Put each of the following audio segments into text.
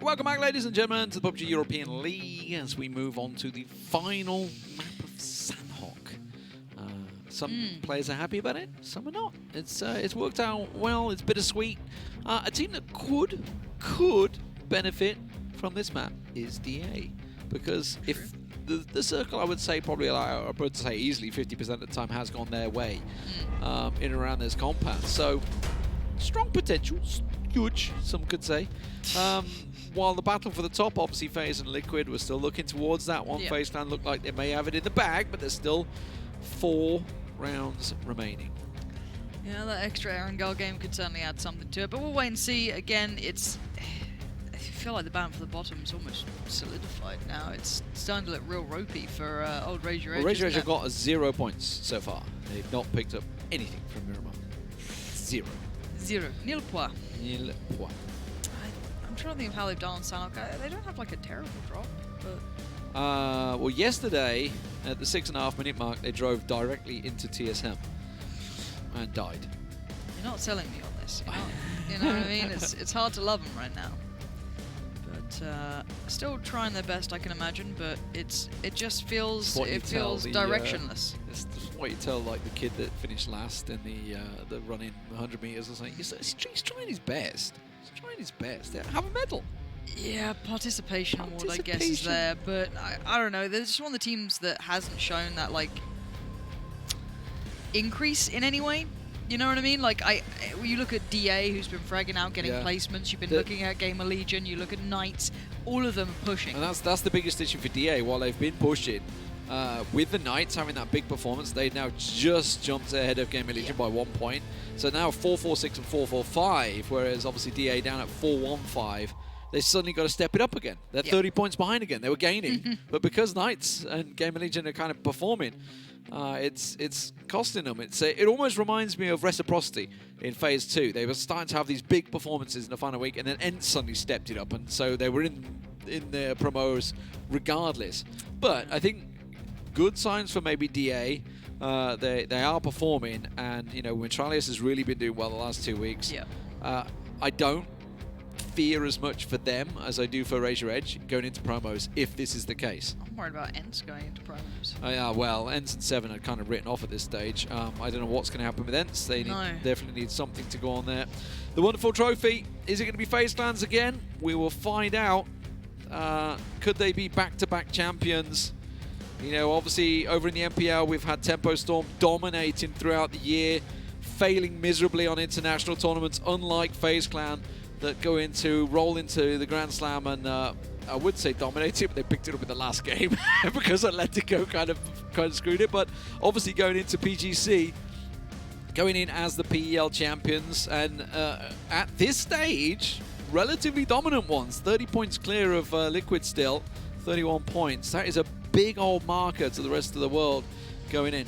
Welcome back, ladies and gentlemen, to the PUBG European League as we move on to the final map of Sanhok. Some players are happy about it, some are not. It's worked out well, it's bittersweet. A team that could benefit from this map is DA, because if the circle, I would say probably, I would say easily 50% of the time has gone their way in and around this compound. So strong potential, huge, some could say. While the battle for the top, obviously FaZe and Liquid were still looking towards that one. FaZe Clan looked like they may have it in the bag, but there's still 4 rounds remaining. Yeah, that extra Erangel game could certainly add something to it, but we'll wait and see. Again, I feel like the battle for the bottom is almost solidified now. It's starting to look real ropey for old Razor Edge. Well, Razor Edge have got 0 points so far. They've not picked up anything from Miramar. 0. 0. Nil point. Nil point. I'm trying to think of how they've done on Sanhok. They don't have like a terrible drop, but... well, yesterday, at the 6.5-minute mark, they drove directly into TSM and died. You're not selling me on this. You know what I mean? It's hard to love them right now. But still trying their best, I can imagine. But it just feels directionless. It's what you tell like the kid that finished last in the running 100 meters or something. He's trying his best. He's trying his best. Have a medal. Yeah, participation award, I guess, is there. But I don't know. There's just one of the teams that hasn't shown that like increase in any way. You know what I mean? Like, you look at DA, who's been fragging out, getting placements. You've been looking at GamerLegion. You look at Knights. All of them are pushing. And that's the biggest issue for DA. While they've been pushing, with the Knights having that big performance, they now just jumped ahead of GamerLegion by 1 point. So now 4-4-6 and 4-4-5, whereas obviously DA down at 4-1-5. They suddenly got to step it up again. They're 30 points behind again. They were gaining. But because Knights and GamerLegion are kind of performing, it's costing them. It almost reminds me of Reciprocity in Phase 2. They were starting to have these big performances in the final week, and then ENCE suddenly stepped it up, and so they were in their promos regardless. But I think good signs for maybe DA. They are performing, and you know, Mitraleius has really been doing well the last 2 weeks. I don't fear as much for them as I do for Razor Edge going into promos, if this is the case. I'm worried about ENCE going into promos. Yeah, well, ENCE and 7 are kind of written off at this stage. I don't know what's going to happen with ENCE. They definitely need something to go on there. The wonderful trophy, is it going to be FaZe Clans again? We will find out. Could they be back-to-back champions? You know, obviously, over in the MPL, we've had Tempo Storm dominating throughout the year, failing miserably on international tournaments, unlike FaZe Clan, that roll into the Grand Slam and I would say dominate it, but they picked it up in the last game because Atletico kind of screwed it. But obviously going into PGC, going in as the PEL champions, and at this stage, relatively dominant ones. 30 points clear of Liquid still, 31 points. That is a big old marker to the rest of the world going in.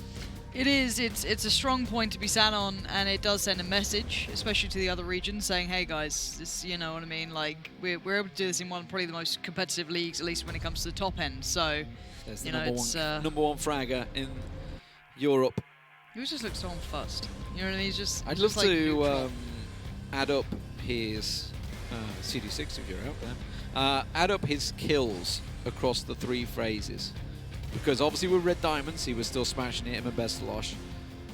It is. It's a strong point to be sat on, and it does send a message, especially to the other regions, saying, "Hey guys, this, you know what I mean? Like we're able to do this in probably the most competitive leagues, at least when it comes to the top end." So, there's you the know, number one fragger in Europe. He just looks so unfussed. You know what I mean? He's just. I'd love to add up his CD6 if you're out there. Add up his kills across the 3 phases. Because obviously with Red Diamonds, he was still smashing it, him and Bestalosh.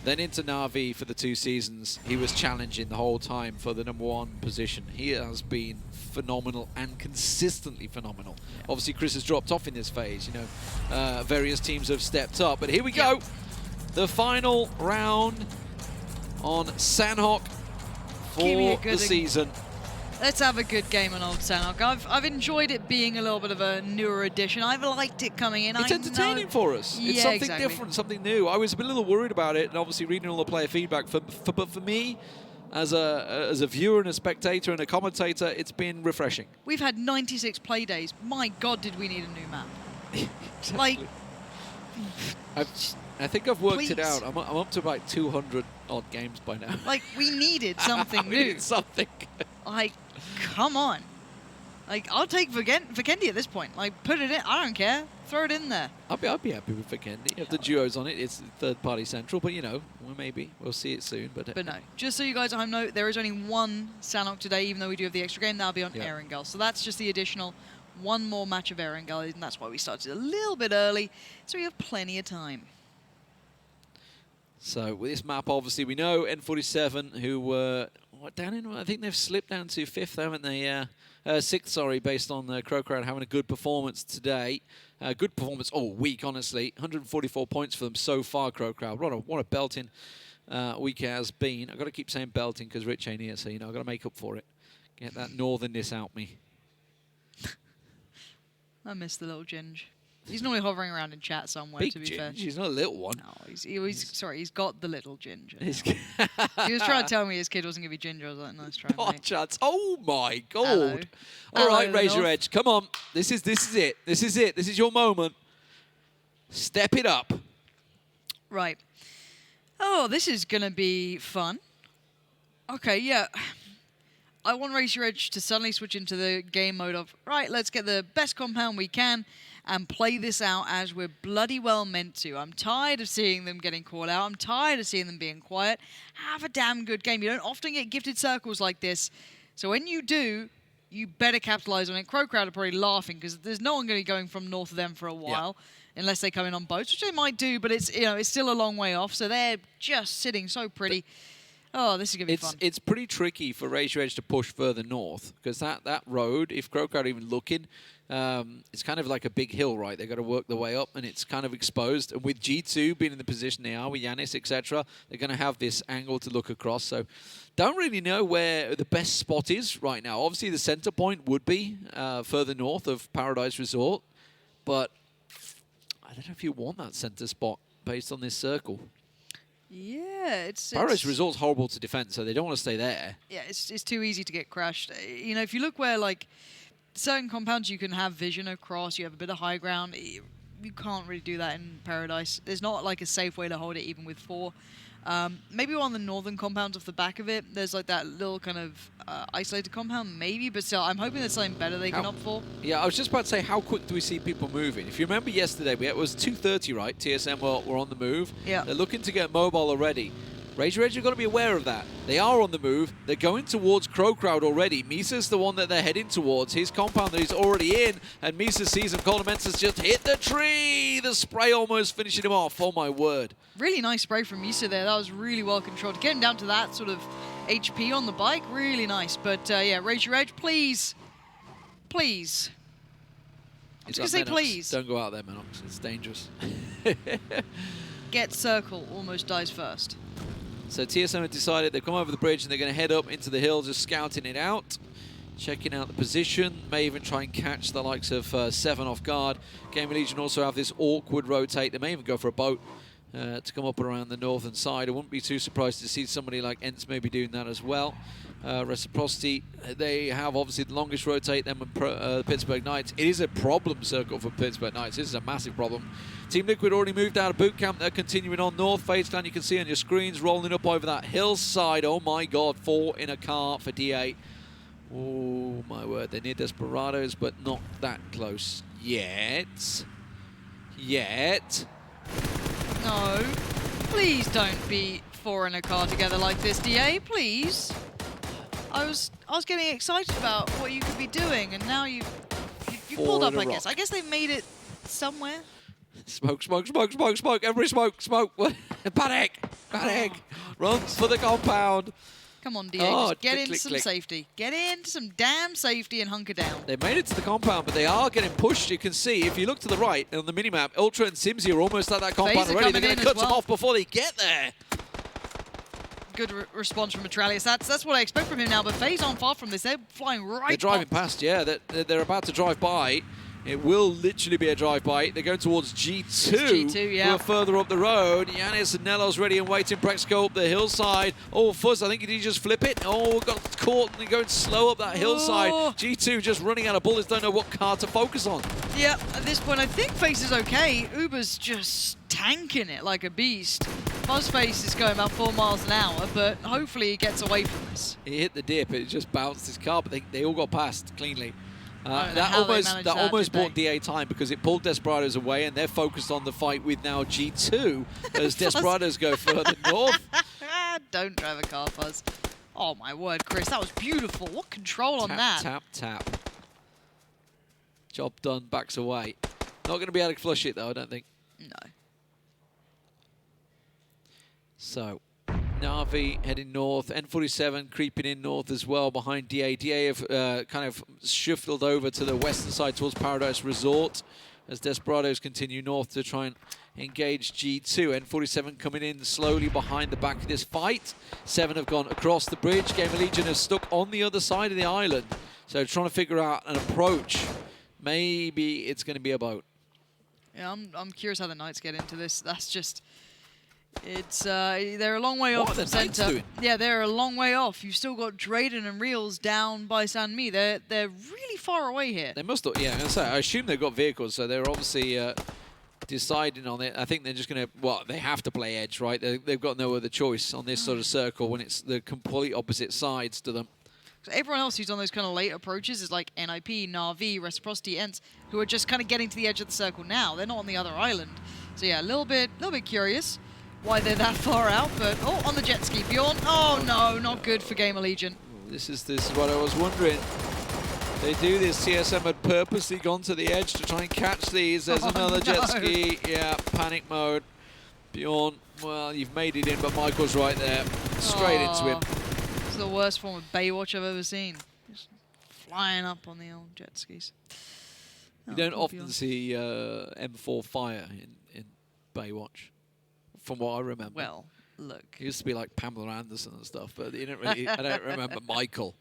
Then into Na'Vi for the 2 seasons, he was challenging the whole time for the #1 position. He has been phenomenal and consistently phenomenal. Obviously Chris has dropped off in this phase, you know. Various teams have stepped up, but here we go. The final round on Sanhok for the season. Let's have a good game on Old Sanhok. I've enjoyed it being a little bit of a newer edition. I've liked it coming in. It's entertaining for us. It's something different, something new. I was a little worried about it, and obviously reading all the player feedback. But for me, as a viewer and a spectator and a commentator, it's been refreshing. We've had 96 play days. My God, did we need a new map? Exactly. Like, I think I've worked it out. I'm up to about 200 odd games by now. Like, we needed something new. We needed something. Like, come on. Like, I'll take Vikendi at this point. Like, put it in. I don't care. Throw it in there. I'd be happy with Vikendi. If the duo's on it, it's third-party central. But, you know, well, maybe. We'll see it soon. But no. Just so you guys at home know, there is only one Sanhok today, even though we do have the extra game. That'll be on Erangel. So that's just the additional one more match of Erangel. And that's why we started a little bit early. So we have plenty of time. So with this map, obviously, we know N47, who were down in, I think they've slipped down to 5th, haven't they? 6th, sorry, based on CrowCrowd having a good performance today. Good performance all week, honestly. 144 points for them so far, CrowCrowd. What a belting week it has been. I've got to keep saying belting because Rich ain't here, so, you know, I've got to make up for it. Get that northernness out me. I miss the little Ginge. He's normally hovering around in chat somewhere, Big to be Ginge. fair. He's not a little one. No, sorry, he's got the little Ginger. He was trying to tell me his kid wasn't going to be Ginger. I was like, nice try, mate. Chance. Oh, my God. Hello. All right, Hello, raise your edge. Come on. This is it. This is it. This is your moment. Step it up. Right. Oh, this is going to be fun. Okay, yeah. I want Raise Your Edge to suddenly switch into the game mode of, right, let's get the best compound we can and play this out as we're bloody well meant to. I'm tired of seeing them getting called out. I'm tired of seeing them being quiet. Have a damn good game. You don't often get gifted circles like this. So when you do, you better capitalize on it. CrowCrowd are probably laughing because there's no one going to be going from north of them for a while. Unless they come in on boats, which they might do, but it's, you know, it's still a long way off. So they're just sitting so pretty. Oh, this is going to be fun. It's pretty tricky for Raise Your Edge to push further north because that road, if CrowCrowd are even looking, it's kind of like a big hill, right? They've got to work their way up, and it's kind of exposed. And with G2 being in the position they are, with Yannis, etc., they're going to have this angle to look across. So don't really know where the best spot is right now. Obviously, the center point would be further north of Paradise Resort, but I don't know if you want that center spot based on this circle. Yeah, Paradise Resort's horrible to defend, so they don't want to stay there. Yeah, it's too easy to get crashed. You know, if you look where, like, certain compounds you can have vision across, you have a bit of high ground, you can't really do that in Paradise. There's not, like, a safe way to hold it, even with 4. Maybe on the northern compounds off the back of it, there's, like, that little kind of isolated compound, maybe, but still, I'm hoping there's something better they can opt for. Yeah, I was just about to say, how quick do we see people moving? If you remember yesterday, it was 2:30, right? TSM were on the move. Yeah. They're looking to get mobile already. Raise Your Edge, you've got to be aware of that. They are on the move. They're going towards CrowCrowd already. Misa's the one that they're heading towards. His compound that he's already in, and Misa sees him. Coldemensa's just hit the tree. The spray almost finishing him off. Oh, my word. Really nice spray from Misa there. That was really well controlled. To get him down to that sort of HP on the bike, really nice. But, yeah, Raise Your Edge, please. Please. I'm just going to say please. Don't go out there, Manox. It's dangerous. Get circle. Almost dies first. So TSM have decided they've come over the bridge and they're going to head up into the hill, just scouting it out, checking out the position, may even try and catch the likes of 7 off guard. GamerLegion also have this awkward rotate. They may even go for a boat to come up around the northern side. I wouldn't be too surprised to see somebody like ENCE maybe doing that as well. Reciprocity, they have obviously the longest rotate than Pittsburgh Knights. It is a problem circle for Pittsburgh Knights. This is a massive problem. Team Liquid already moved out of boot camp. They're continuing on north. FaZe Clan, you can see on your screens, rolling up over that hillside. Oh my God, 4 in a car for D8. Oh my word, they're near Desperados, but not that close yet. No, please don't be 4 in a car together like this, DA, please. I was getting excited about what you could be doing, and now you pulled up, I guess. I guess they made it somewhere. Smoke. Everybody smoke. Panic. Run for the compound. Come on, DA, get into some safety. Get into some damn safety and hunker down. They made it to the compound, but they are getting pushed. You can see, if you look to the right on the minimap, Ultra and SIMSY are almost at that compound already. They're going to cut them off before they get there. Good response from Mitraleius. That's what I expect from him now, but FaZe aren't far from this. They're flying right They're driving past, yeah. They're about to drive by. It will literally be a drive-by. They're going towards G2, yeah. who are further up the road. Yannis and NELLOZ ready and waiting. Braexco up the hillside. Oh, Fuzz, I think, did he just flip it? Oh, got caught and going slow up that hillside. G2 just running out of bullets, don't know what car to focus on. Yeah, at this point, I think FaZe is okay. ubah's just tanking it like a beast. Fuzzface is going about 4 miles an hour, but hopefully he gets away from this. He hit the dip. It just bounced his car, but they all got past cleanly. That almost bought DA time because it pulled Desperados away, and they're focused on the fight with now G2 as Desperados go further north. Don't drive a car, Fuzz. Oh my word, Chris, that was beautiful. What control on that? Tap, tap. Job done, backs away. Not going to be able to flush it though, I don't think. No. So, Na'Vi heading north, N47 creeping in north as well behind DA. DA have kind of shifted over to the western side towards Paradise Resort as Desperados continue north to try and engage G2. N47 coming in slowly behind the back of this fight. 7 have gone across the bridge. GamerLegion is stuck on the other side of the island. So trying to figure out an approach. Maybe it's going to be a boat. Yeah, I'm curious how the Knights get into this. That's just... It's they're a long way off from center. Yeah, they're a long way off. You've still got Drayden and Reels down by Sanmi. They're really far away here. They must have, yeah. I assume they've got vehicles, so they're obviously deciding on it. I think they're just going to, well, they have to play edge, right? They've got no other choice on this sort of circle when it's the complete opposite sides to them. So everyone else who's on those kind of late approaches is like NIP, Na'Vi, Reciprocity, ENCE, who are just kind of getting to the edge of the circle now. They're not on the other island. So yeah, a little bit curious why they're that far out, but oh, on the jet ski, Bjorn. Oh no, not good for GamerLegion. This is what I was wondering. They do this. TSM had purposely gone to the edge to try and catch these. There's another jet ski. Yeah, panic mode. Bjorn, well, you've made it in, but Michael's right there. Straight into him. This is the worst form of Baywatch I've ever seen. Just flying up on the old jet skis. You don't often see M4 fire in Baywatch. From what I remember. Well, look. It used to be like Pamela Anderson and stuff, but you don't really, I don't remember Michael.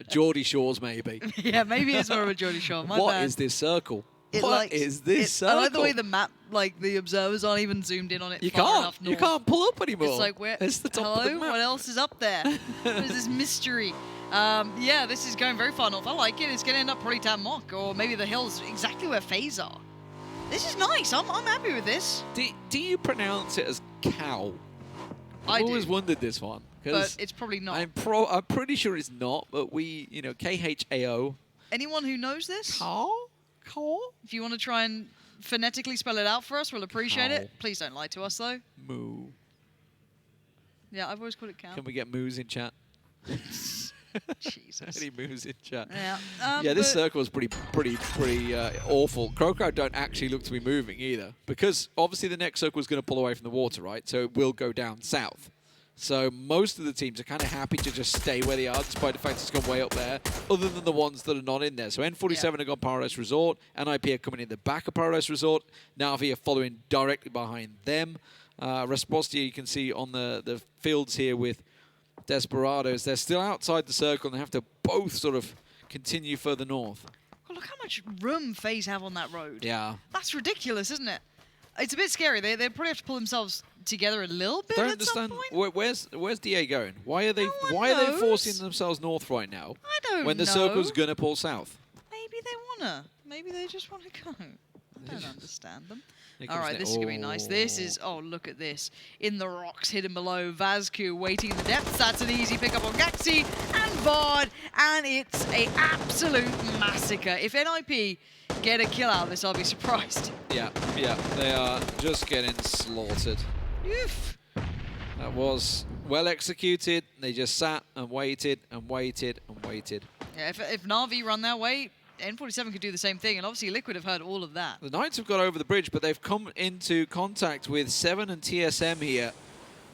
Geordie Shores, maybe. Yeah, maybe it's more of a Geordie Shore. What is this circle? What is this circle? I like the way the map, like the observers aren't even zoomed in on it. You can't pull up anymore. It's like, where? It's the top of the map. What else is up there? What is this mystery? Yeah, this is going very far north. I like it. It's going to end up probably Tamok, or maybe the hills, exactly where FaZe are. This is nice. I'm happy with this. Do you pronounce it as cow? I've always wondered this one. But it's probably not. I'm pretty sure it's not, but we, you know, KHAO. Anyone who knows this? Cow? If you want to try and phonetically spell it out for us, we'll appreciate it. Please don't lie to us, though. Moo. Yeah, I've always called it cow. Can we get moos in chat? Jesus. Any moves in chat? Yeah. Yeah, this circle is pretty awful. CrowCrowd don't actually look to be moving either, because obviously the next circle is going to pull away from the water, right? So it will go down south. So most of the teams are kind of happy to just stay where they are, despite the fact it's gone way up there, other than the ones that are not in there. So N47 have gone Paradise Resort, NIP are coming in the back of Paradise Resort, Na'Vi are following directly behind them. Reciprocity, you can see on the fields here with Desperados, they're still outside the circle and they have to both sort of continue further north. Oh, look how much room FaZe have on that road. Yeah. That's ridiculous, isn't it? It's a bit scary. They probably have to pull themselves together a little bit at some point. Where's DA going? Why are they forcing themselves north right now? I don't know. When the circle's going to pull south. Maybe they wanna. Maybe they just want to go. I don't understand them. All right, this is going to be nice. This is, oh, look at this. In the rocks, hidden below, Vazku waiting in the depths. That's an easy pickup on Gaxi and Vard, and it's an absolute massacre. If NIP get a kill out of this, I'll be surprised. Yeah, they are just getting slaughtered. Oof. That was well executed. They just sat and waited and waited and waited. Yeah, if Na'Vi run that way, N47 could do the same thing, and obviously Liquid have heard all of that. The Knights have got over the bridge, but they've come into contact with 7 and TSM here.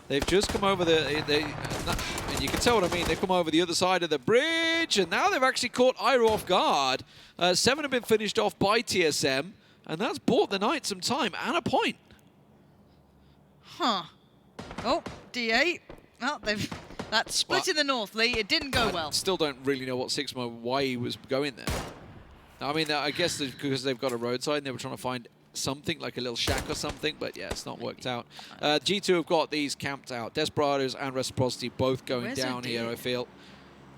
They've just come over and you can tell what I mean, they've come over the other side of the bridge, and now they've actually caught Ira off guard. 7 have been finished off by TSM, and that's bought the Knights some time and a point. Huh. Oh, D8. Well, that's split in the north, Lee. It didn't go well. Still don't really know what Sixma, why he was going there. I mean, I guess because they've got a roadside and they were trying to find something, like a little shack or something, but yeah, it's not worked out. G2 have got these camped out. Desperados and Reciprocity both going down here, I feel.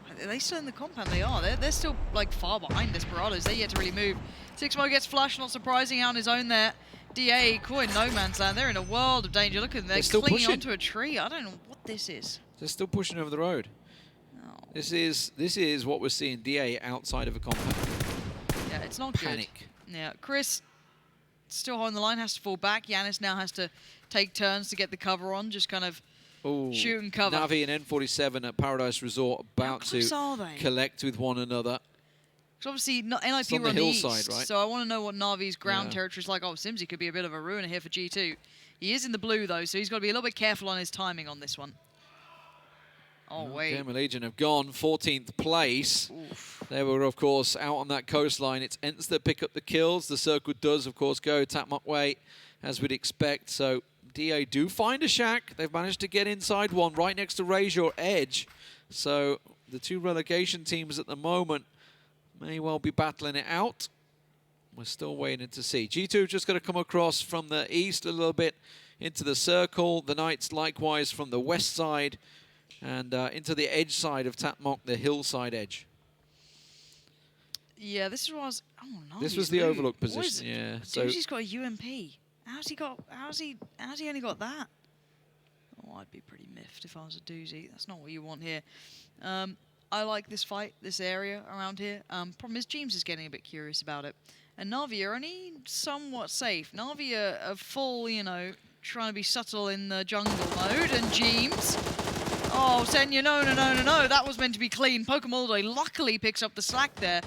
Are they still in the compound? They are. They're still, like, far behind Desperados. They're yet to really move. Sixmo gets flushed, not surprising, out on his own there. DA caught in no man's land. They're in a world of danger. Look at them. They're clinging onto a tree. I don't know what this is. They're still pushing over the road. Oh. This is what we're seeing. DA outside of a compound. Yeah, it's not panic. Good. Yeah, CrzyZZ still holding the line, has to fall back. Yannis now has to take turns to get the cover on, just kind of shoot and cover. Na'Vi and N47 at Paradise Resort about to collect with one another. Because obviously, NIP on the hillside, east, right? so I want to know what Na'Vi's ground territory is like. Oh, SIMSY could be a bit of a ruiner here for G2. He is in the blue, though, so he's got to be a little bit careful on his timing on this one. Oh, wait. GamerLegion have gone 14th place. Oof. They were, of course, out on that coastline. It's ENCE that pick up the kills. The circle does, of course, go TATMOK way, as we'd expect. So DA do find a shack. They've managed to get inside one right next to Raise Your Edge. So the two relegation teams at the moment may well be battling it out. We're still waiting to see. G2 just going to come across from the east a little bit into the circle. The Knights likewise from the west side and into the edge side of TATMOK, the hillside edge. Yeah, this is what I was... Oh, no. This was the overlook position, yeah. So he's got a UMP. How's he only got that? Oh, I'd be pretty miffed if I was a doozy. That's not what you want here. I like this fight, this area around here. Problem is, James is getting a bit curious about it. And Na'Vi are only somewhat safe. Na'Vi are full, you know, trying to be subtle in the jungle mode. And James... Oh, Senya, no. That was meant to be clean. Pokemoldo luckily picks up the slack there.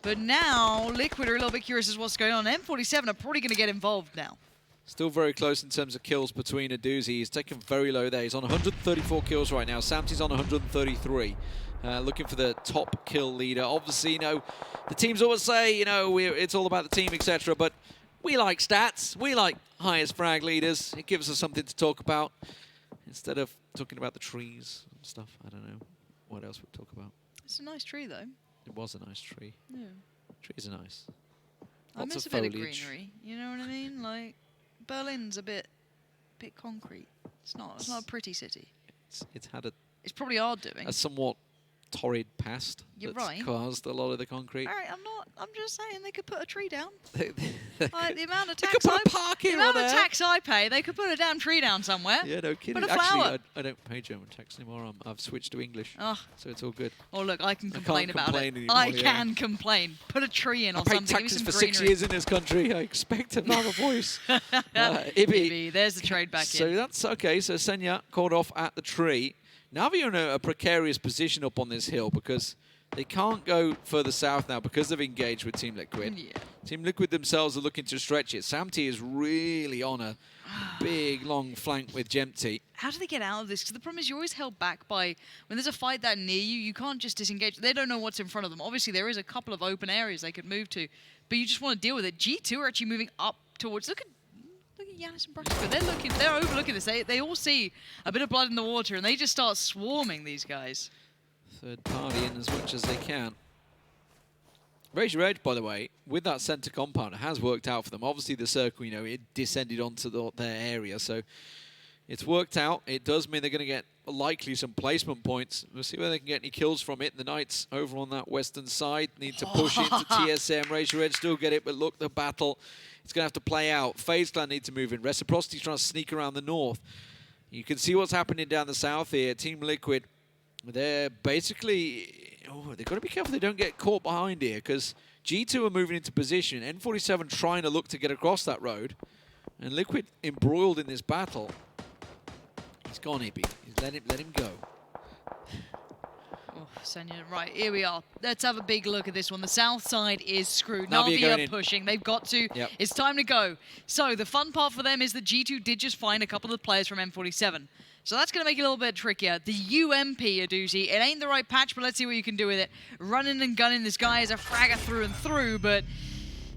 But now, Liquid are a little bit curious as what's going on. M47 are probably going to get involved now. Still very close in terms of kills between a doozy. He's taken very low there. He's on 134 kills right now. SIMSY's on 133. Looking for the top kill leader. Obviously, you know, the teams always say, you know, it's all about the team, etc. But we like stats. We like highest frag leaders. It gives us something to talk about instead of talking about the trees and stuff. I don't know what else we'd talk about. It's a nice tree, though. It was a nice tree. Yeah. Trees are nice. I miss a bit of greenery. You know what I mean? Like, Berlin's a bit concrete. It's not a pretty city. It's had a... It's probably our doing. A somewhat torrid past. You're that's right. Caused a lot of the concrete. All right, I'm just saying they could put a tree down. Like the amount of tax I pay, they could put a damn tree down somewhere. Yeah, no kidding. Put a flower. Actually, I don't pay German tax anymore. I've switched to English, so it's all good. Oh look, I can complain about it. Anymore, I can complain. Put a tree in or something. I paid taxes for 6 years in this country. I expect another voice. Ibby. There's the trade back in. So that's okay. So Senya called off at the tree. Na'Vi are in a precarious position up on this hill because they can't go further south now because they've engaged with Team Liquid. Yeah. Team Liquid themselves are looking to stretch it. SAMTI is really on a big, long flank with Jempty. How do they get out of this? Because the problem is you're always held back by, when there's a fight that near you, you can't just disengage. They don't know what's in front of them. Obviously, there is a couple of open areas they could move to, but you just want to deal with it. G2 are actually moving up towards... Look at Yannis and Braexco. They're overlooking this. They all see a bit of blood in the water, and they just start swarming these guys. Third party in as much as they can. Raise Your Edge, by the way, with that center compound, it has worked out for them. Obviously, the circle, you know, it descended onto their area, so it's worked out. It does mean they're going to get likely some placement points. We'll see whether they can get any kills from it. The Knights over on that western side need to push into TSM. Raise Your Edge still get it, but look, the battle, it's going to have to play out. FaZe Clan need to move in. Reciprocity's trying to sneak around the north. You can see what's happening down the south here. Team Liquid, they're basically... Oh, they've got to be careful they don't get caught behind here because G2 are moving into position. N47 trying to look to get across that road. And Liquid embroiled in this battle. He's gone, Ibby. Let him go. Oh, Senya, right, here we are. Let's have a big look at this one. The south side is screwed. Na'Vi are pushing. They've got to. Yep. It's time to go. So the fun part for them is that G2 did just find a couple of players from M47. So that's going to make it a little bit trickier. The UMP, a doozy. It ain't the right patch, but let's see what you can do with it. Running and gunning, this guy is a fragger through and through, but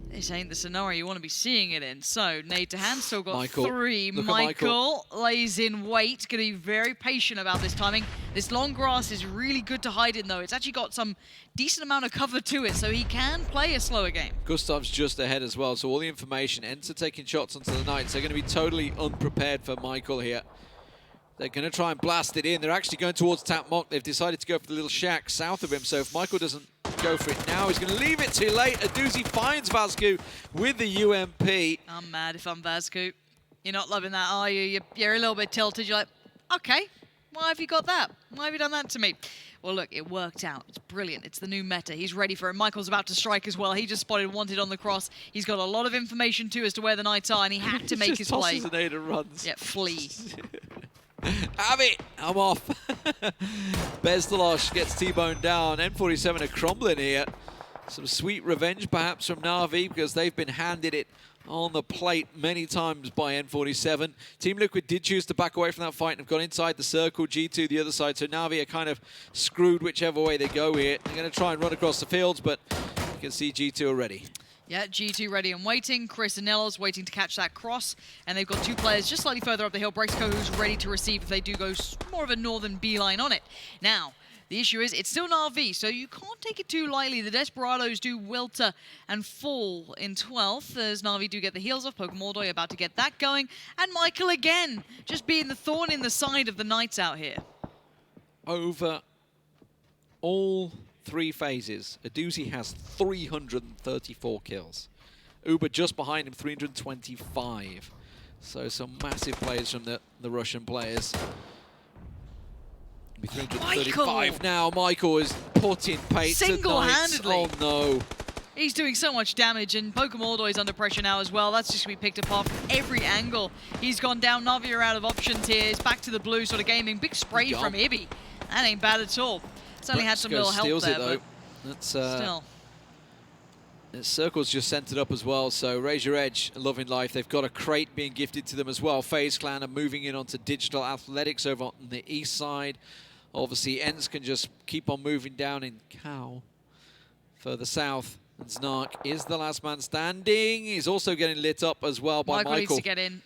this ain't the scenario you want to be seeing it in. So, nade to hand, still got three. Michael lays in wait, going to be very patient about this timing. This long grass is really good to hide in, though. It's actually got some decent amount of cover to it, so he can play a slower game. Gustav's just ahead as well, so all the information. ENCE taking shots onto the Knights. They're going to be totally unprepared for Michael here. They're going to try and blast it in. They're actually going towards TATMOK. They've decided to go for the little shack south of him, so if Michael doesn't go for it now, he's going to leave it too late. A doozy finds Vazku with the UMP. I'm mad if I'm Vazku. You're not loving that, are you? You're a little bit tilted. You're like, okay, why have you got that? Why have you done that to me? Well, look, it worked out. It's brilliant. It's the new meta. He's ready for it. Michael's about to strike as well. He just spotted Wanted on the cross. He's got a lot of information, too, as to where the Knights are, and he had to make his play. Tosses an aid and runs. Yeah, flee. Have it! I'm off. Bezdalosh gets T-boned down. N47 are crumbling here. Some sweet revenge, perhaps, from Na'Vi, because they've been handed it on the plate many times by N47. Team Liquid did choose to back away from that fight and have gone inside the circle, G2 the other side, so Na'Vi are kind of screwed whichever way they go here. They're going to try and run across the fields, but you can see G2 are ready. Yeah, G2 ready and waiting. CrywCrowd and NELLOZ waiting to catch that cross. And they've got 2 players just slightly further up the hill. Braexco, who's ready to receive if they do go more of a northern beeline on it. Now, the issue is, it's still Na'Vi, so you can't take it too lightly. The Desperados do wilter and fall in 12th, as Na'Vi do get the heals off. Pokemordoy about to get that going. And Michael again, just being the thorn in the side of the Knights out here. Over all 3 phases, Aitzy has 334 kills. ubah just behind him, 325. So some massive plays from the Russian players. 335 now. Michael is putting pace single-handedly. Oh no. He's doing so much damage, and Pokemordoy is under pressure now as well. That's just going to be picked apart from every angle. He's gone down. Na'Vi are out of options here. He's back to the blue sort of gaming. Big spray from Ibby. That ain't bad at all. Certainly had some little help there, but that's, still. Circle's just centered up as well, so Raise Your Edge, loving life. They've got a crate being gifted to them as well. FaZe Clan are moving in onto Digital Athletics over on the east side. Obviously, ENCE can just keep on moving down in Cow. Further south, and Sanhok is the last man standing. He's also getting lit up as well by Michael. Michael needs to get in.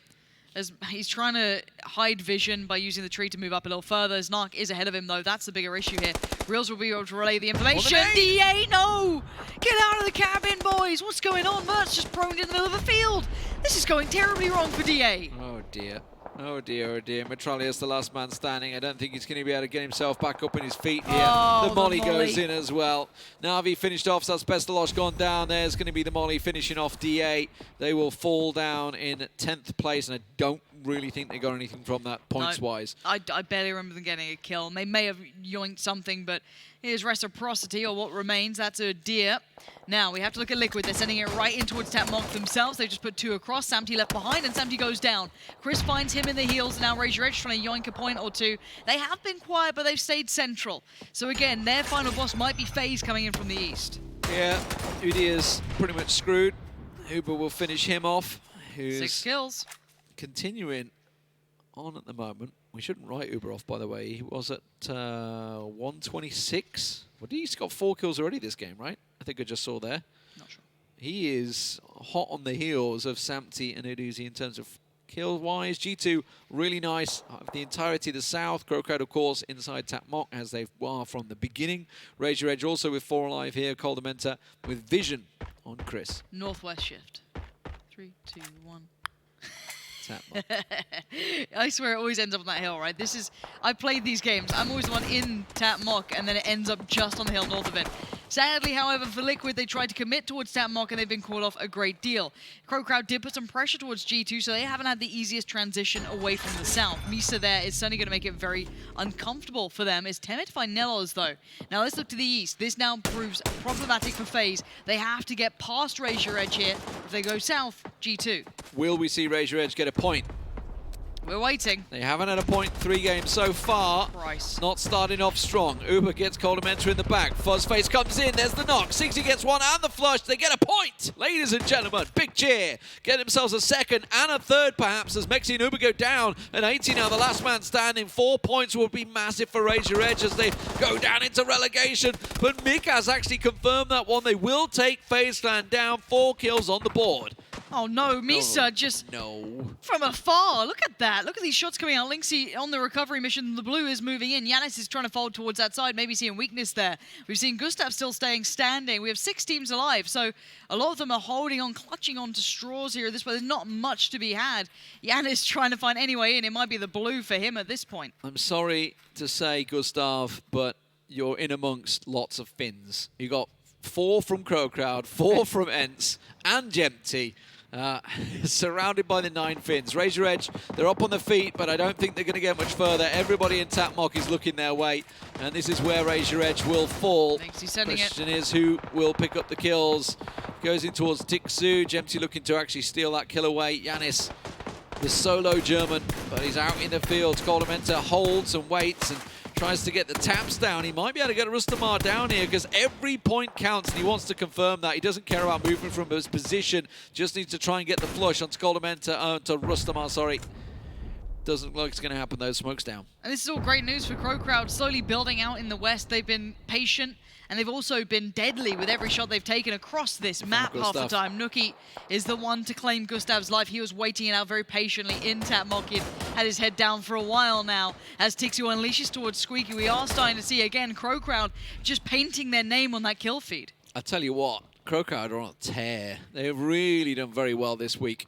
As he's trying to hide vision by using the tree to move up a little further. Sanhok is ahead of him, though. That's the bigger issue here. Reels will be able to relay the information. DA, no! Get out of the cabin, boys! What's going on? Mert's just prone in the middle of the field. This is going terribly wrong for DA. Oh, dear. Oh, dear, oh, dear. Mitraleius, the last man standing. I don't think he's going to be able to get himself back up in his feet here. Oh, the molly goes in as well. Na'Vi finished off, so that's Bezdalosh gone down. There's going to be the molly finishing off DA. They will fall down in 10th place, and I don't really think they got anything from that points-wise. I barely remember them getting a kill. They may have yoinked something, but here's reciprocity, or what remains. That's a deer. Now, we have to look at Liquid. They're sending it right in towards TapMok themselves. They just put 2 across. SIMSY left behind, and SIMSY goes down. CrywCrowd finds him in the heels, and now Raise Your Edge trying to yoink a point or 2. They have been quiet, but they've stayed central. So again, their final boss might be FaZe coming in from the east. Yeah, Udi is pretty much screwed. ubah will finish him off. Who's 6 kills. Continuing on at the moment. We shouldn't write ubah off, by the way. He was at 126. Well, he's got 4 kills already this game, right? I think I just saw there. Not sure. He is hot on the heels of SIMSY and Aitzy in terms of kill-wise. G2, really nice. The entirety of the south. CrowCrowd, of course, inside TapMok, as they are from the beginning. Raise Your Edge also with 4 alive here. Coldamenta with vision on Chris. Northwest shift. 3, 2, 1. I swear it always ends up on that hill, right? I've played these games. I'm always the one in TapMok, and then it ends up just on the hill north of it. Sadly, however, for Liquid, they tried to commit towards TapMok, and they've been caught off a great deal. CrowCrowd did put some pressure towards G2, so they haven't had the easiest transition away from the south. Misa there is certainly going to make it very uncomfortable for them. It's timid to find NELLOZ, though. Now let's look to the east. This now proves problematic for FaZe. They have to get past Raise Your Edge here. If they go south, G2. Will we see Raise Your Edge get a point? We're waiting. They haven't had a point 3 games so far. Christ. Not starting off strong. ubah gets Coldamenta in the back. Fuzzface comes in. There's the knock. CrywCrowd gets 1 and the flush. They get a point. Ladies and gentlemen, big cheer. Get themselves a 2nd and a 3rd, perhaps, as mxey and ubah go down. And Aitzy now the last man standing. 4 points will be massive for Raise Your Edge as they go down into relegation. But miikaz actually confirmed that one. They will take FaZe Clan down. 4 kills on the board. Oh no, Misa from afar. Look at that. Look at these shots coming out. Linksy on the recovery mission. The blue is moving in. Yannis is trying to fold towards that side, maybe seeing weakness there. We've seen Gustav still staying standing. We have 6 teams alive, so a lot of them are holding on, clutching on to straws here. This way, there's not much to be had. Yannis trying to find any way in. It might be the blue for him at this point. I'm sorry to say, Gustav, but you're in amongst lots of Finns. You got 4 from CrowCrowd, 4 from ENCE, and Jempty. surrounded by the 9 Finns. Razor Edge, they're up on the feet, but I don't think they're going to get much further. Everybody in TAPMOC is looking their way, and this is where Razor Edge will fall. Question is who will pick up the kills. Goes in towards Tiikzu. Jemty looking to actually steal that kill away. Yannis, the solo German, but he's out in the field. Skoldamenta holds and waits and tries to get the taps down. He might be able to get Rustanmar down here because every point counts, and he wants to confirm that. He doesn't care about movement from his position, just needs to try and get the flush on Skoldamenta, to Rustanmar, sorry. Doesn't look like it's going to happen though, smoke's down. And this is all great news for CrowCrowd, slowly building out in the West. They've been patient, and they've also been deadly with every shot they've taken across this map half the time. NOOKIE is the one to claim Gustav's life. He was waiting it out very patiently in TAPMOC. He had his head down for a while now. As Tiikzu unleashes towards SKUIJKE, we are starting to see, again, CrowCrowd just painting their name on that kill feed. I tell you what, CrowCrowd are on a tear. They've really done very well this week.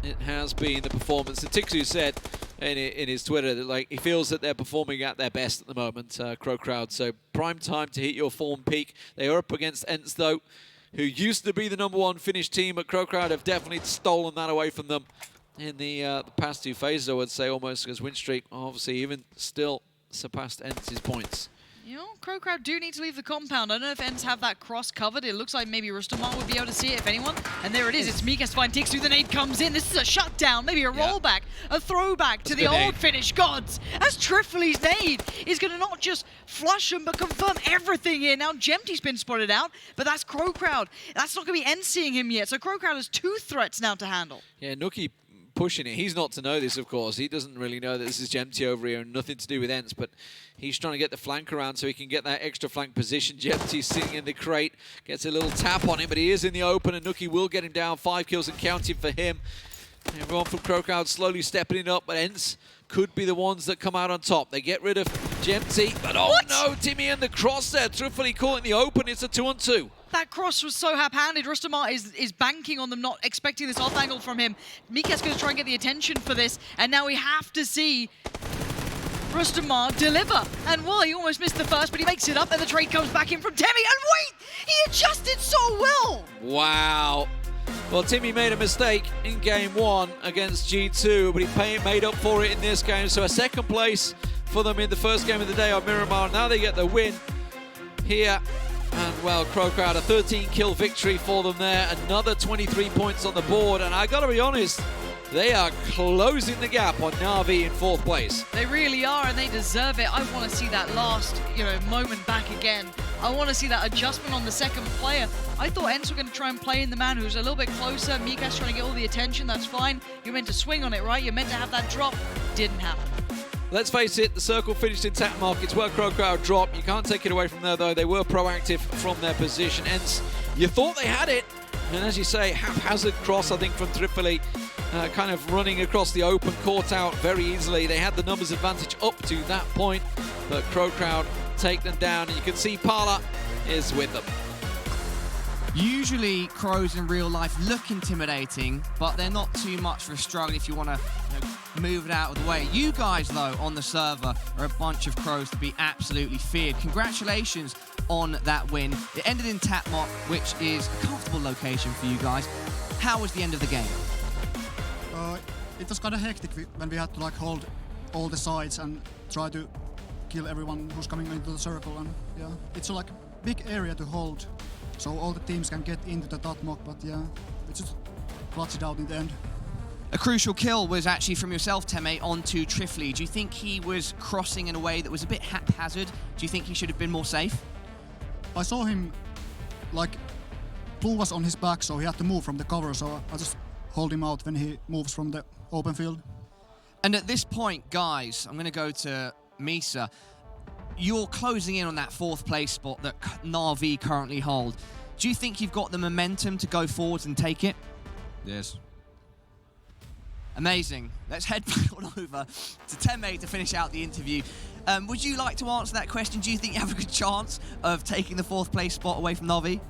It has been the performance. And Tiikzu said in his Twitter that he feels that they're performing at their best at the moment, CrowCrowd. So prime time to hit your form peak. They are up against ENCE though, who used to be the #1 Finnish team, but CrowCrowd have definitely stolen that away from them in the past 2 phases, I would say, almost, because win streak obviously even still surpassed ENCE's points. You know, CrowCrowd do need to leave the compound. I don't know if ENCE have that cross covered. It looks like maybe Rustanmar would be able to see it, if anyone. And there it is. It's miikaz to find Tiikzu. The nade comes in. This is a shutdown, maybe a rollback, a throwback to the old Finnish gods. As TRYFFELI's nade is going to not just flush them, but confirm everything here. Now, Jemty's been spotted out, but that's CrowCrowd. That's not going to be ENCEing him yet. So CrowCrowd has 2 threats now to handle. Yeah, NOOKIE pushing it. He's not to know this, of course. He doesn't really know that this is Jemty over here and nothing to do with ENCE, but he's trying to get the flank around so he can get that extra flank position. Jemty's sitting in the crate, gets a little tap on him, but he is in the open, and NOOKIE will get him down. 5 kills and counting for him. Everyone from CrowCrowd slowly stepping it up, but ENCE could be the ones that come out on top. They get rid of Jemty, but oh no, Timmy and the cross there. TRYFFELI caught in the open. It's a 2-on-2. That cross was so hap-handed. Rustanmar is banking on them, not expecting this off angle from him. miikaz going to try and get the attention for this, and now we have to see Rustanmar deliver. And well, he almost missed the first, but he makes it up, and the trade comes back in from Timmy. And wait, he adjusted so well. Wow. Well, Timmy made a mistake in game 1 against G2, but he made up for it in this game. So a 2nd place for them in the first game of the day on Miramar. Now they get the win here. And well, CrowCrowd, a 13-kill victory for them there. Another 23 points on the board. And I gotta be honest, they are closing the gap on Na'Vi in 4th place. They really are, and they deserve it. I want to see that last, moment back again. I want to see that adjustment on the 2nd player. I thought ENCE were going to try and play in the man who's a little bit closer. miikaz trying to get all the attention. That's fine. You're meant to swing on it, right? You're meant to have that drop. Didn't happen. Let's face it, the circle finished in TAPMOC. It's where CrowCrowd dropped. You can't take it away from there, though. They were proactive from their position. ENCE, you thought they had it. And as you say, haphazard cross, I think, from TRYFFELI. Kind of running across the open, caught out very easily. They had the numbers advantage up to that point, but CrowCrowd take them down. And you can see Parla is with them. Usually, crows in real life look intimidating, but they're not too much of a struggle if you want to move it out of the way. You guys, though, on the server are a bunch of crows to be absolutely feared. Congratulations on that win. It ended in TAPMOC, which is a comfortable location for you guys. How was the end of the game? It was kind of hectic when we had to hold all the sides and try to kill everyone who's coming into the circle. And yeah, it's a big area to hold, so all the teams can get into the TAPMOC. But yeah, we just clutched it out in the end. A crucial kill was actually from yourself, Teme, onto TRYFFELI. Do you think he was crossing in a way that was a bit haphazard? Do you think he should have been more safe? I saw him blue was on his back, so he had to move from the cover. So I just hold him out when he moves from the open field. And at this point, guys, I'm going to go to Misa. You're closing in on that 4th place spot that Na'Vi currently hold. Do you think you've got the momentum to go forwards and take it? Yes. Amazing. Let's head back on over to Teme to finish out the interview. Would you like to answer that question? Do you think you have a good chance of taking the 4th place spot away from Na'Vi?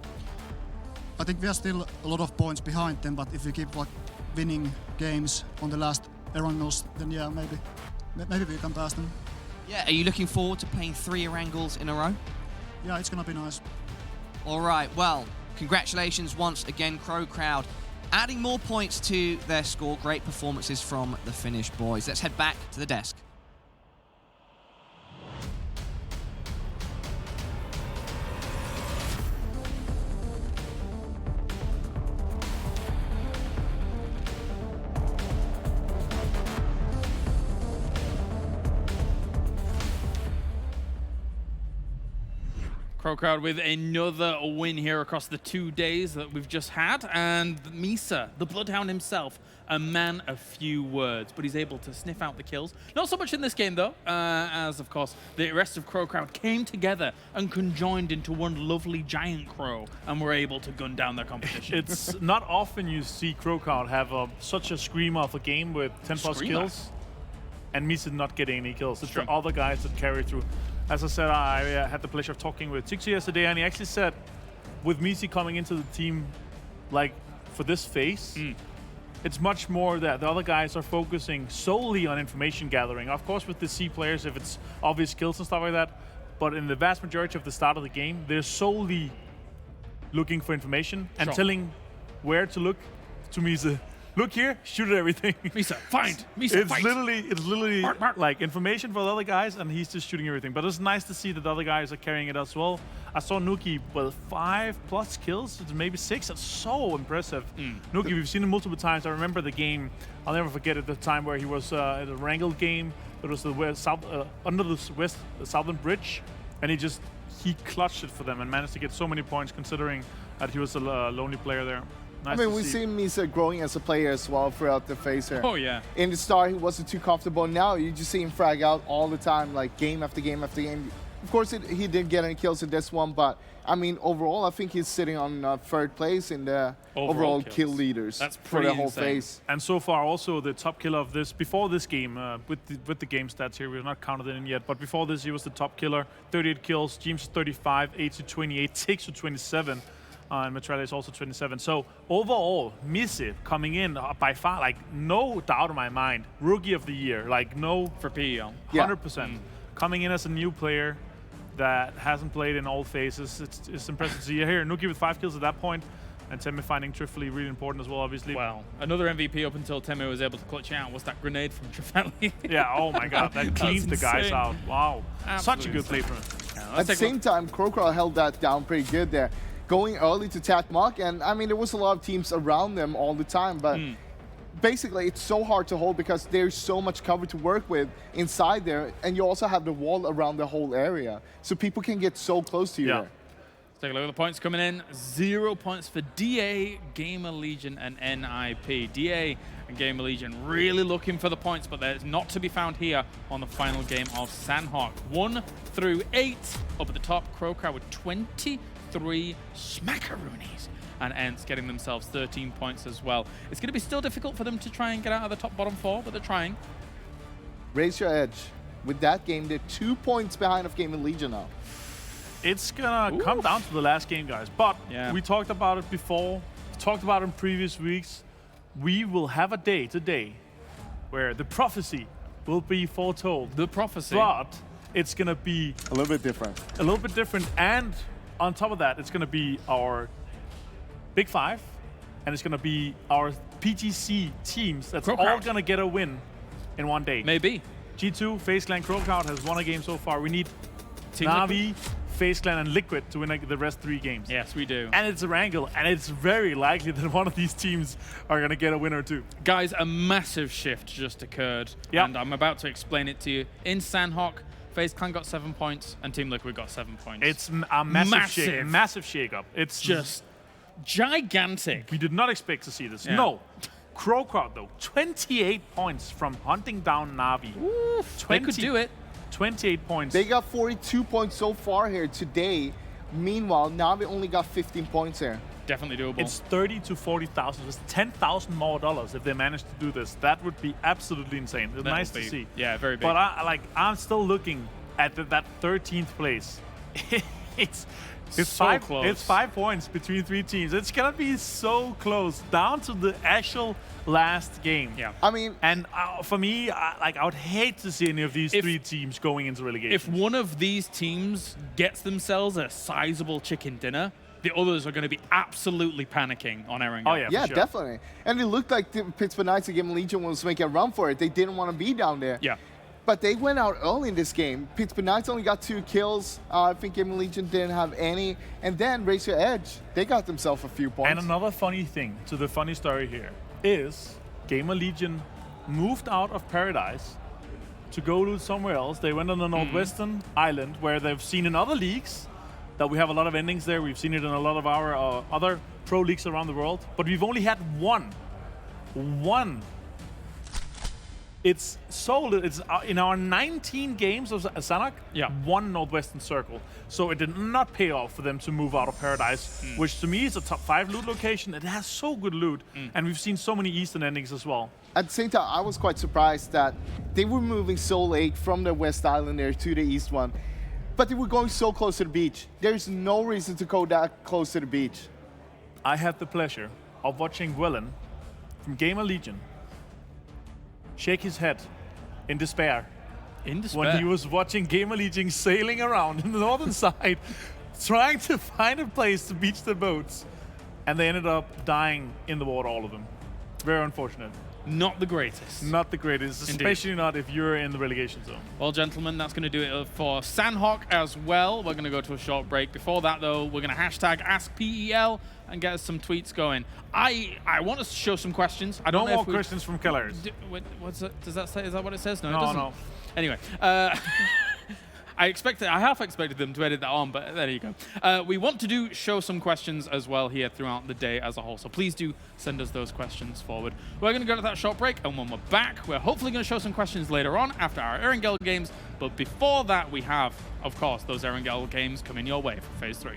I think we are still a lot of points behind them, but if we keep winning games on the last Erangles, then yeah, maybe we can pass them. Yeah, are you looking forward to playing 3 Erangles in a row? Yeah, it's gonna be nice. All right, well, congratulations once again, CrowCrowd. adding more points to their score. Great performances from the Finnish boys. Let's head back to the desk. CrowCrowd with another win here across the 2 days that we've just had. And Misa, the Bloodhound himself, a man of few words, but he's able to sniff out the kills. Not so much in this game, though, as, of course, the rest of CrowCrowd came together and conjoined into one lovely giant crow and were able to gun down their competition. It's not often you see CrowCrowd have such a screamer of a game with 10+ kills, and Misa not getting any kills. It's the other guys that carry through. As I said, I had the pleasure of talking with Tiikzu yesterday, and he actually said, with Misa coming into the team, like, for this phase, it's much more that the other guys are focusing solely on information gathering. Of course, with the C players, if it's obvious skills and stuff like that, but in the vast majority of the start of the game, they're solely looking for information and telling where to look to Misa. Look here, shoot at everything. Misa, find. Misa, fight. It's literally like information for the other guys, and he's just shooting everything. But it's nice to see that the other guys are carrying it as well. I saw NOOKIE with 5+ kills, maybe 6. That's so impressive. NOOKIE, we've seen him multiple times. I remember the game. I'll never forget it. The time where he was at a wrangled game. It was the under the southern bridge, and he clutched it for them and managed to get so many points, considering that he was a lonely player there. Nice. I mean, we've seen Misa growing as a player as well throughout the phase here. Oh, yeah. In the start, he wasn't too comfortable. Now, you just see him frag out all the time, like game after game after game. Of course, he didn't get any kills in this one, but I mean, overall, I think he's sitting on 3rd place in the overall kill leaders for the whole phase. And so far, also the top killer of this, before this game, with the game stats here, we've not counted it in yet, but before this, he was the top killer. 38 kills, James 35, Aitzy 28, Tiikzu 27. And Mitraleius also 27. So overall, Misa coming in by far, like no doubt in my mind, rookie of the year, like no for PEL, 100%. Coming in as a new player that hasn't played in all phases, it's impressive to see here. NOOKIE with 5 kills at that point, and TomiL finding TRYFFELI really important as well, obviously. Well, another MVP up until TomiL was able to clutch out was that grenade from TRYFFELI. Yeah, oh my god, that cleaned the guys out. Wow, such a good play from him. At the same time, CrowCrowd held that down pretty good there. Going early to Takmak, and I mean, there was a lot of teams around them all the time, but basically it's so hard to hold because there's so much cover to work with inside there, and you also have the wall around the whole area, so people can get so close to you there. Let's take a look at the points coming in. 0 points for DA, GamerLegion, and NIP. DA and GamerLegion really looking for the points, but they're not to be found here on the final game of Sanhok. 1 through 8 up at the top. CrowCrowd with 23 smackaroonies, and ENCE getting themselves 13 points as well. It's going to be still difficult for them to try and get out of the top bottom 4, but they're trying. Raise your edge. With that game, they're 2 points behind of GamerLegion now. It's gonna come down to the last game, guys. But we talked about it before, talked about it in previous weeks. We will have a day today where the prophecy will be foretold. The prophecy. But it's gonna be a little bit different. A little bit different, and on top of that, it's going to be our Big 5, and it's going to be our PGC teams that's all going to get a win in one day. Maybe. G2, FaZe Clan, CrowCrowd has won a game so far. We need Na'Vi, FaZe Clan, and Liquid to win the rest 3 games. Yes, we do. And it's a wrangle, and it's very likely that one of these teams are going to get a win or 2. Guys, a massive shift just occurred, and I'm about to explain it to you. In Sanhok, FaZe Clan got 7 points, and Team Liquid got 7 points. It's a massive shake-up. It's just gigantic. We did not expect to see this. No. CrowCrowd, though, 28 points from hunting down Na'Vi. They could do it. 28 points. They got 42 points so far here today. Meanwhile, Na'Vi only got 15 points here. Definitely doable. It's 30 to 40,000. It's $10,000 more if they manage to do this. That would be absolutely insane. It's nice to see. Yeah, very big. But I'm still looking at that 13th place. It's so close. It's 5 points between 3 teams. It's gonna be so close down to the actual last game. Yeah. I mean, and for me, I would hate to see any of these 3 teams going into relegation. If one of these teams gets themselves a sizable chicken dinner, the others are going to be absolutely panicking on Erangel. Oh, yeah. Yeah, Sure. definitely. And it looked like the Pittsburgh Knights and GamerLegion was making a run for it. They didn't want to be down there. Yeah. But they went out early in this game. Pittsburgh Knights only got 2 kills. I think GamerLegion didn't have any. And then Raise Your Edge, they got themselves a few points. And another funny thing to the funny story here is GamerLegion moved out of Paradise to go loot somewhere else. They went on the Northwestern Island where they've seen in other leagues that we have a lot of endings there. We've seen it in a lot of our other pro leagues around the world. But we've only had one. It's so little. It's in our 19 games of Sanhok, one Northwestern Circle. So it did not pay off for them to move out of Paradise, which to me is a top 5 loot location. It has so good loot, and we've seen so many Eastern endings as well. At the same time, I was quite surprised that they were moving so late from the West Island there to the East one, but they were going so close to the beach. There's no reason to go that close to the beach. I had the pleasure of watching Willen from GamerLegion shake his head in despair. When he was watching GamerLegion sailing around in the northern side, trying to find a place to beach their boats. And they ended up dying in the water, all of them. Very unfortunate. Not the greatest. Not the greatest, especially Indeed. not if you're in the relegation zone. Well, gentlemen, that's going to do it for Sanhok as well. We're going to go to a short break. Before that, though, we're going to hashtag AskPEL and get us some tweets going. I want us to show some questions. I don't know more if questions from killers. What's that? Does that say? Is that what it says? No, it No, doesn't. no. Anyway, I half expected them to edit that on, but there you go. We want to show some questions as well here throughout the day as a whole, so please do send us those questions forward. We're going to go to that short break, and when we're back, we're hopefully going to show some questions later on after our Erangel games, but before that, we have, of course, those Erangel games coming your way for Phase 3.